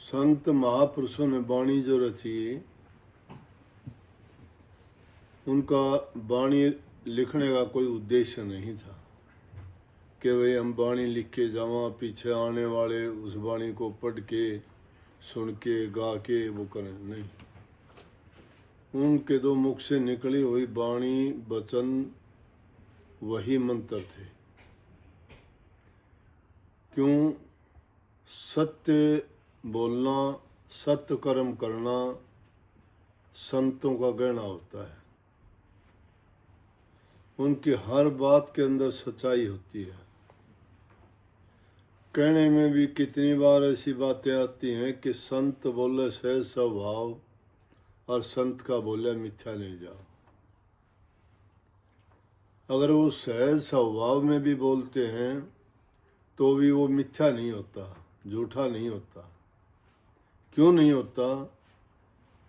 संत महापुरुषों ने वाणी जो रची, उनका वाणी लिखने का कोई उद्देश्य नहीं था कि भाई हम वाणी लिख के जावा, पीछे आने वाले उस वाणी को पढ़ के सुन के गा के वो करें, नहीं। उनके दो मुख से निकली हुई वाणी वचन वही मंत्र थे। क्यों? सत्य बोलना, सत्य कर्म करना संतों का गहना होता है। उनकी हर बात के अंदर सच्चाई होती है। कहने में भी कितनी बार ऐसी बातें आती हैं कि संत बोले सहज स्वभाव और संत का बोले मिथ्या नहीं जाओ। अगर वो सहज स्वभाव में भी बोलते हैं तो भी वो मिथ्या नहीं होता, झूठा नहीं होता। क्यों नहीं होता?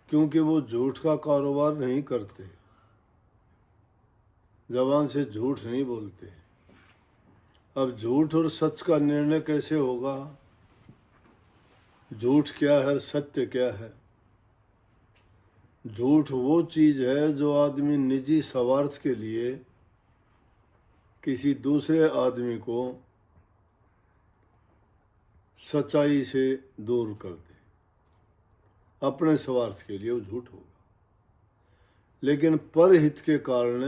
क्योंकि वो झूठ का कारोबार नहीं करते, जबान से झूठ नहीं बोलते। अब झूठ और सच का निर्णय कैसे होगा? झूठ क्या है, सत्य क्या है? झूठ वो चीज है जो आदमी निजी स्वार्थ के लिए किसी दूसरे आदमी को सच्चाई से दूर कर दे, अपने स्वार्थ के लिए वो झूठ होगा। लेकिन परहित के कारण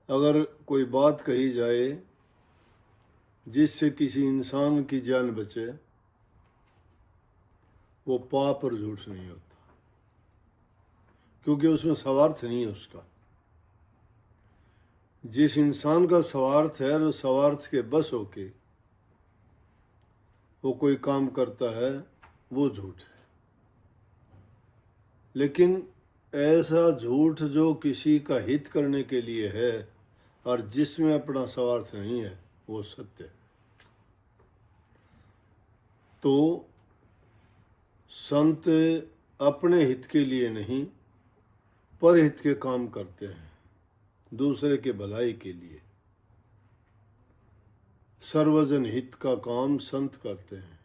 अगर कोई बात कही जाए जिससे किसी इंसान की जान बचे, वो पाप और झूठ नहीं होता, क्योंकि उसमें स्वार्थ नहीं है उसका। जिस इंसान का स्वार्थ है और स्वार्थ के बस होके वो कोई काम करता है, वो झूठ है। लेकिन ऐसा झूठ जो किसी का हित करने के लिए है और जिसमें अपना स्वार्थ नहीं है, वो सत्य है। तो संत अपने हित के लिए नहीं, परहित के काम करते हैं, दूसरे के भलाई के लिए। सर्वजन हित का काम संत करते हैं।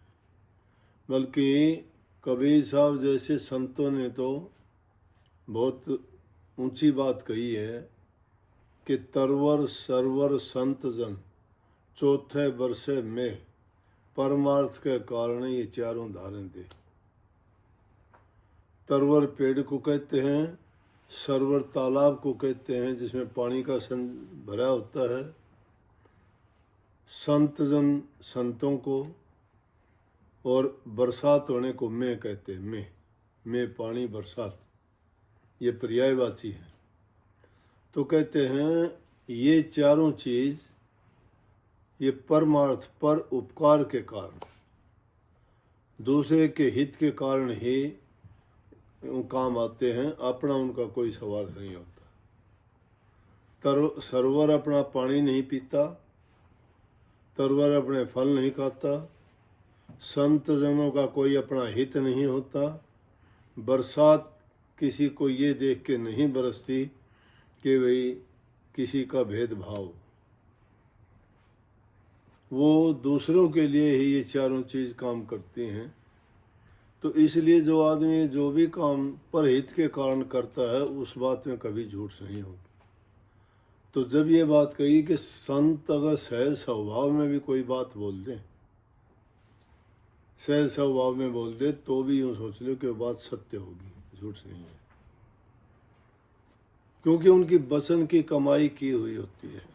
बल्कि कबीर साहब जैसे संतों ने तो बहुत ऊंची बात कही है कि तरवर सरवर संत जन चौथे वर्षे में परमार्थ के कारण ये चारों धारण दे। तरवर पेड़ को कहते हैं, सरवर तालाब को कहते हैं जिसमें पानी का भरा होता है, संत जन संतों को, और बरसात होने को मैं कहते हैं। मैं पानी, बरसात, ये पर्यायवाची है। तो कहते हैं ये चारों चीज ये परमार्थ पर उपकार के कारण, दूसरे के हित के कारण ही काम आते हैं। अपना उनका कोई स्वार्थ नहीं होता। सरवर अपना पानी नहीं पीता, तरवर अपने फल नहीं खाता, संत जनों का कोई अपना हित नहीं होता, बरसात किसी को ये देख के नहीं बरसती कि भाई किसी का भेदभाव, वो दूसरों के लिए ही ये चारों चीज काम करती हैं। तो इसलिए जो आदमी जो भी काम परहित के कारण करता है, उस बात में कभी झूठ नहीं होगी। तो जब ये बात कही कि संत अगर सहज स्वभाव में भी कोई बात बोल दे, सहज स्वभाव में बोल दे, तो भी यूं सोच लो कि वो बात सत्य होगी, झूठ नहीं है। क्योंकि उनकी वचन की कमाई की हुई होती है।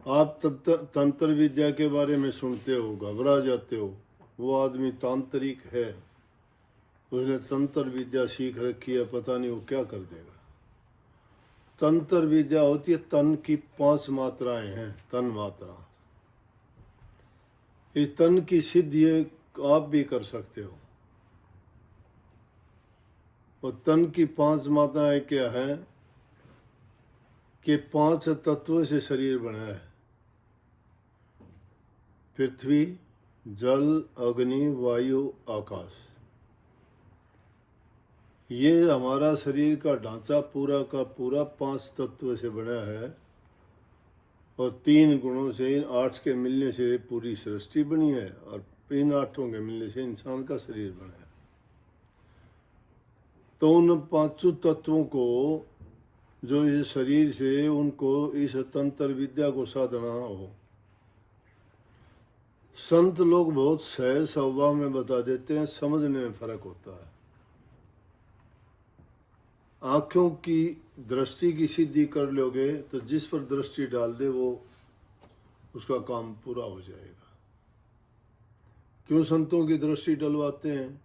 आप तंत्र विद्या के बारे में सुनते हो, घबरा जाते हो, वो आदमी तांत्रिक है, उसने तंत्र विद्या सीख रखी है, पता नहीं वो क्या कर देगा। तंत्र विद्या होती है, तन की 5 मात्राएं हैं, तन मात्रा। इस तन की सिद्धि आप भी कर सकते हो। और तन की 5 मात्राएं क्या है कि 5 तत्वों से शरीर बना है। पृथ्वी, जल, अग्नि, वायु, आकाश। ये हमारा शरीर का ढांचा पूरा का पूरा 5 तत्व से बना है। और 3 गुणों से, इन 8 के मिलने से पूरी सृष्टि बनी है, और इन 8 के मिलने से इंसान का शरीर बना है। तो उन 5 तत्वों को जो इस शरीर से, उनको इस तंत्र विद्या को साधना हो, संत लोग बहुत सहज स्वभाव में बता देते हैं, समझने में फर्क होता है। आंखों की दृष्टि की सिद्धि कर लोगे तो जिस पर दृष्टि डाल दे वो उसका काम पूरा हो जाएगा। क्यों संतों की दृष्टि डलवाते हैं?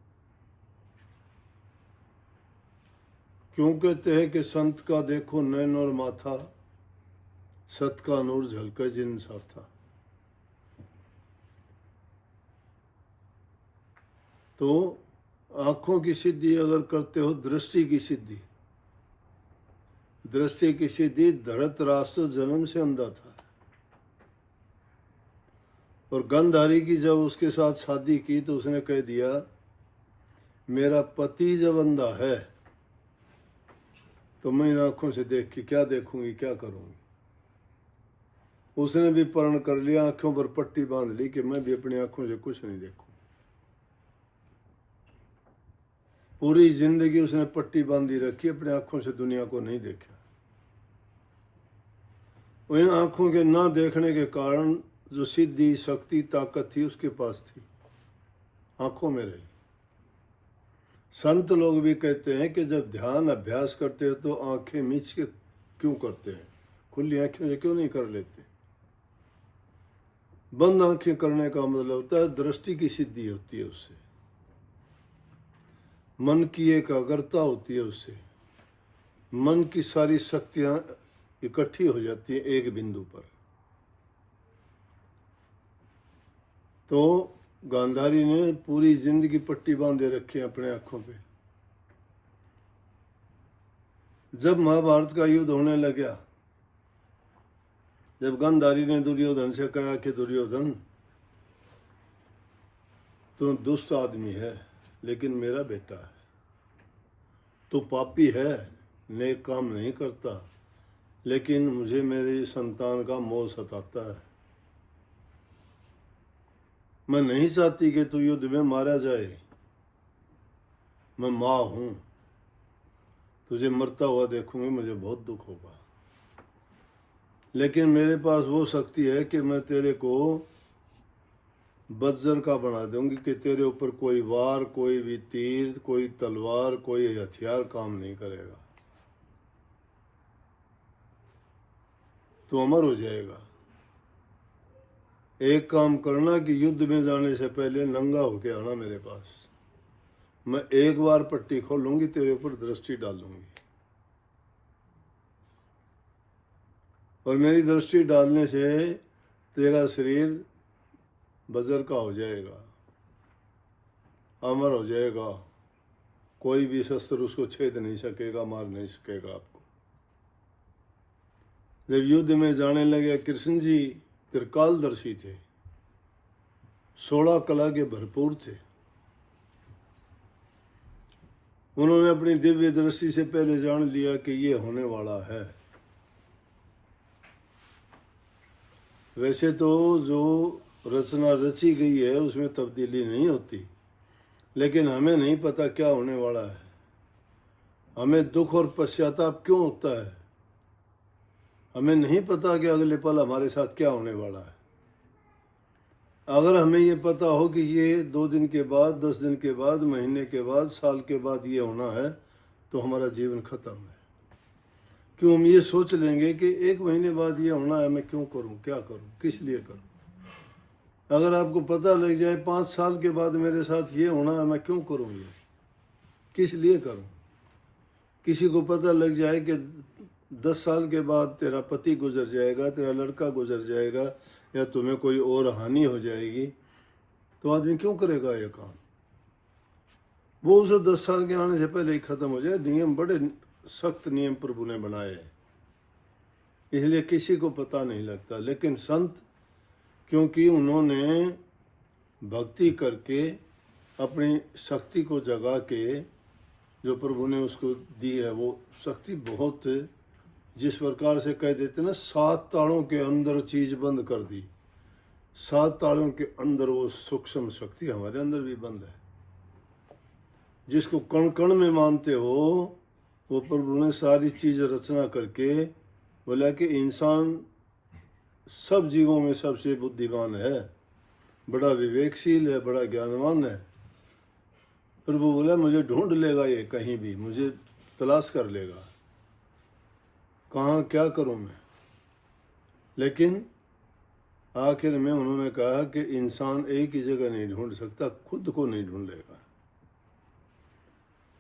क्यों कहते हैं कि संत का देखो नैन और माथा, सत का नूर झलके जिन साथा। तो आंखों की सिद्धि अगर करते हो, दृष्टि की सिद्धि, दृष्टि की सिद्धि, धृतराष्ट्र जन्म से अंधा था, और गंधारी की जब उसके साथ शादी की तो उसने कह दिया मेरा पति जब अंधा है तो मैं इन आंखों से देख के क्या देखूंगी, क्या करूंगी। उसने भी प्रण कर लिया, आंखों पर पट्टी बांध ली कि मैं भी अपनी आंखों से कुछ नहीं देखूं। पूरी जिंदगी उसने पट्टी बांधी रखी, अपनी आंखों से दुनिया को नहीं देखा। इन आंखों के ना देखने के कारण जो सिद्धि, शक्ति, ताकत थी उसके पास थी, आंखों में रही। संत लोग भी कहते हैं कि जब ध्यान अभ्यास करते हैं तो आंखें मीच के क्यों करते हैं, खुली आंखों से क्यों नहीं कर लेते। बंद आंखें करने का मतलब होता है दृष्टि की सिद्धि होती है, उससे मन की एकाग्रता होती है, उससे मन की सारी शक्तियां इकट्ठी हो जाती है एक बिंदु पर। तो गांधारी ने पूरी जिंदगी पट्टी बांधे रखी है अपने आंखों पे। जब महाभारत का युद्ध होने लगा, जब गांधारी ने दुर्योधन से कहा कि दुर्योधन तू दुष्ट आदमी है लेकिन मेरा बेटा है, तू पापी है, नेक काम नहीं करता, लेकिन मुझे मेरी संतान का मोह सताता है। मैं नहीं चाहती कि तू युद्ध में मारा जाए, मैं माँ हूं, तुझे मरता हुआ देखूंगी, मुझे बहुत दुख होगा, लेकिन मेरे पास वो शक्ति है कि मैं तेरे को वज्र का बना दूंगी कि तेरे ऊपर कोई वार, कोई भी तीर, कोई तलवार, कोई हथियार काम नहीं करेगा, तू अमर हो जाएगा। एक काम करना कि युद्ध में जाने से पहले नंगा होके आना मेरे पास, मैं एक बार पट्टी खोलूंगी, तेरे ऊपर दृष्टि डालूंगी, और मेरी दृष्टि डालने से तेरा शरीर वज्र का हो जाएगा, अमर हो जाएगा, कोई भी शस्त्र उसको छेद नहीं सकेगा, मार नहीं सकेगा आपको। जब युद्ध में जाने लगे, कृष्ण जी त्रिकालदर्शी थे, 16 कला के भरपूर थे। उन्होंने अपनी दिव्य दृष्टि से पहले जान लिया कि ये होने वाला है। वैसे तो जो रचना रची गई है उसमें तब्दीली नहीं होती, लेकिन हमें नहीं पता क्या होने वाला है, हमें दुख और पश्चाताप क्यों होता है, हमें नहीं पता कि अगले पल हमारे साथ क्या होने वाला है। अगर हमें ये पता हो कि ये 2 दिन के बाद, 10 दिन के बाद, महीने के बाद, साल के बाद ये होना है, तो हमारा जीवन खत्म है। क्यों हम ये सोच लेंगे कि 1 महीने बाद ये होना है, मैं क्यों करूं, क्या करूं, किस लिए करूं। अगर आपको पता लग जाए 5 साल के बाद मेरे साथ ये होना है, मैं क्यों करूं, ये किस लिए करूं। किसी को पता लग जाए कि 10 साल के बाद तेरा पति गुजर जाएगा, तेरा लड़का गुजर जाएगा, या तुम्हें कोई और हानि हो जाएगी, तो आदमी क्यों करेगा ये काम। वो उसे 10 साल के आने से पहले ही खत्म हो जाए। नियम बड़े सख्त नियम प्रभु ने बनाए हैं, इसलिए किसी को पता नहीं लगता। लेकिन संत, क्योंकि उन्होंने भक्ति करके अपनी शक्ति को जगा के जो प्रभु ने उसको दी है, वो शक्ति बहुत जिस प्रकार से कह देते ना 7 तालों के अंदर चीज बंद कर दी, 7 तालों के अंदर वो सूक्ष्म शक्ति हमारे अंदर भी बंद है, जिसको कण कण में मानते हो। वो प्रभु ने सारी चीज रचना करके बोला कि इंसान सब जीवों में सबसे बुद्धिमान है, बड़ा विवेकशील है, बड़ा ज्ञानवान है। प्रभु बोला मुझे ढूंढ लेगा ये, कहीं भी मुझे तलाश कर लेगा, कहाँ क्या करूं मैं। लेकिन आखिर में उन्होंने कहा कि इंसान एक ही जगह नहीं ढूंढ सकता, खुद को नहीं ढूंढेगा।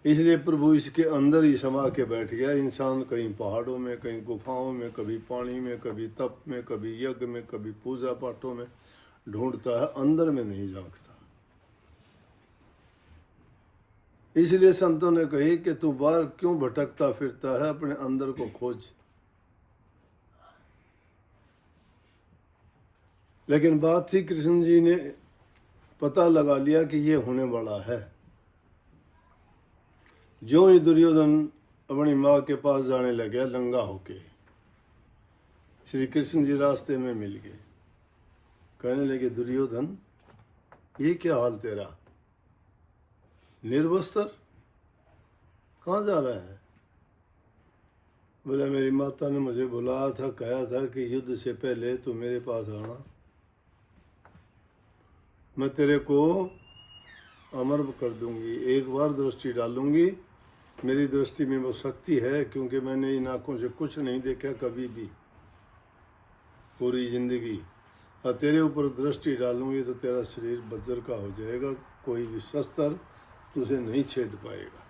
इसलिए प्रभु इसके अंदर ही समा के बैठ गया। इंसान कहीं पहाड़ों में, कहीं गुफाओं में, कभी पानी में, कभी तप में, कभी यज्ञ में, कभी पूजा पाठों में ढूंढता है, अंदर में नहीं झांकता। इसलिए संतों ने कही कि तू बाहर क्यों भटकता फिरता है, अपने अंदर को खोज। लेकिन बात थी, कृष्ण जी ने पता लगा लिया कि ये होने वाला है। जो ही दुर्योधन अपनी माँ के पास जाने लगे नंगा होके, श्री कृष्ण जी रास्ते में मिल गए। कहने लगे दुर्योधन ये क्या हाल तेरा, निर्वस्त्र कहाँ जा रहा है। बोला मेरी माता ने मुझे बुलाया था, कहा था कि युद्ध से पहले तू मेरे पास आना, मैं तेरे को अमर कर दूंगी, एक बार दृष्टि डालूंगी। मेरी दृष्टि में वो शक्ति है, क्योंकि मैंने इन आँखों से कुछ नहीं देखा कभी भी पूरी जिंदगी, और तेरे ऊपर दृष्टि डालूंगी तो तेरा शरीर वज्र का हो जाएगा, कोई भी शस्त्र तुझे नहीं छेद पाएगा।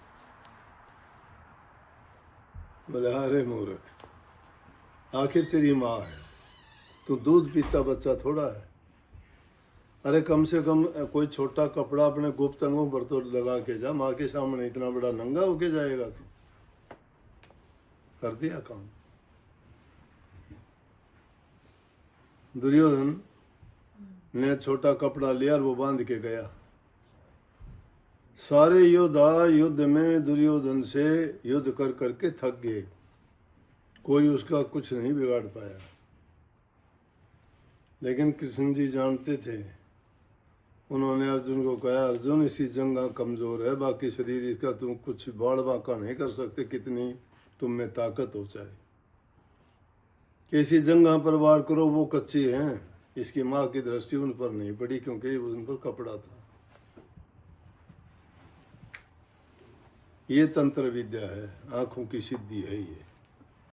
बोले अरे मूर्ख, आखिर तेरी माँ है, तू दूध पीता बच्चा थोड़ा है। अरे कम से कम कोई छोटा कपड़ा अपने गुप्त अंगों पर तो लगा के जा, माँ के सामने इतना बड़ा नंगा होके जाएगा तू। कर दिया काम। दुर्योधन ने छोटा कपड़ा लिया और वो बांध के गया। सारे योद्धा युद्ध में दुर्योधन से युद्ध कर करके थक गए, कोई उसका कुछ नहीं बिगाड़ पाया। लेकिन कृष्ण जी जानते थे। उन्होंने अर्जुन को कहा, अर्जुन इसी जंगा कमजोर है, बाकी शरीर इसका तुम कुछ बाड़ बांका नहीं कर सकते, कितनी तुम में ताकत हो चाहे। किसी जंगा पर वार करो, वो कच्ची हैं। इसकी माँ की दृष्टि उन पर नहीं पड़ी, क्योंकि उन पर कपड़ा था। ये तंत्र विद्या है, आंखों की सिद्धि है ये।